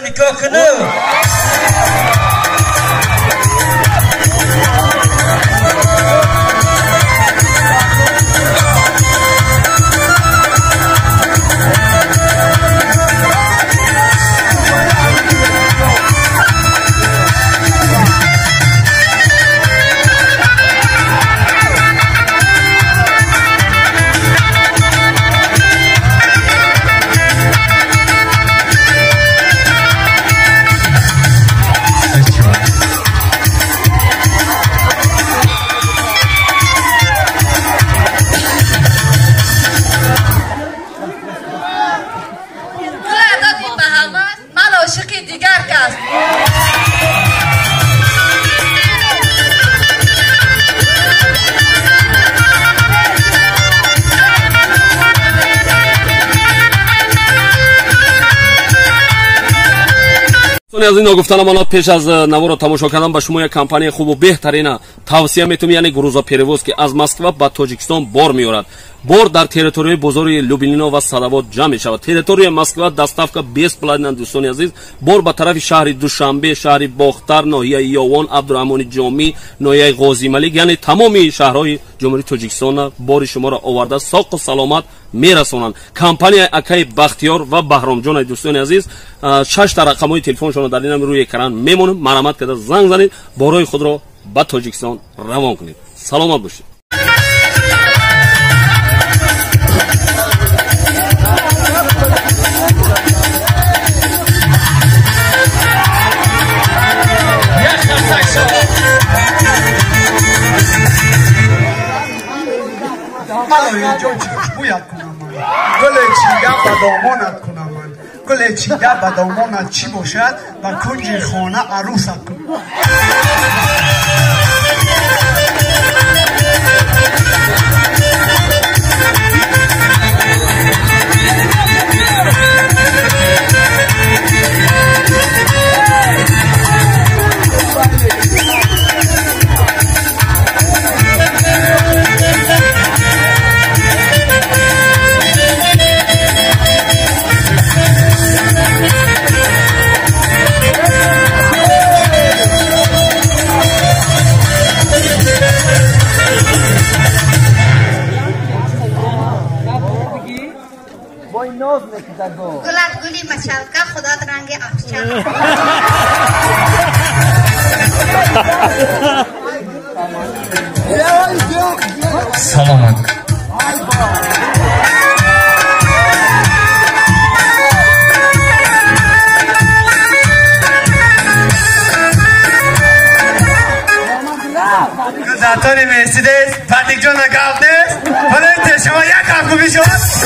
نکاح کنه. از این گفتنمانات پیش از نوار را تماشا کردن به شما یک کمپانی خوب و بهترین توصیه میتونم، یعنی گروزا پریوز که از مسکو به تاجیکستان بار میارد. بار در تریتوری بزرگ لوبلینا و ساداباد جمع می شود. تریتوری مسکو دستافکا 20 پلاتین دوستان عزیز، بار به طرف شهر دوشنبه، شهر باختر، ناحیه یاوان، عبدالرحمن جامی، ناحیه غازی ملک، یعنی تمامی شهرهای جمهوری تاجیکستان بار شما را آورده ساق و سلامت میرسونند. کمپانی اکای بختیار و بهرام جان دوستان عزیز، 6 تا رقم‌های تلفنشون در این روی اکران میمونه. مرامت کرده زنگ زنید، بارای خود را به تاجیکستان روان کنید. سلامت باشید. ملای جان چی خوشبویت کنم من، گل چیده به دامانت کنم من، گل چیده به دامانت چی باشد و کنج خانه عروست کنم. گلت گلی مشالکه خدا رنگ افشان. سلامت. گذرتانی مرسیدس پردیک جان نگفت نیست، حالا این شما یک هم خوبی شد.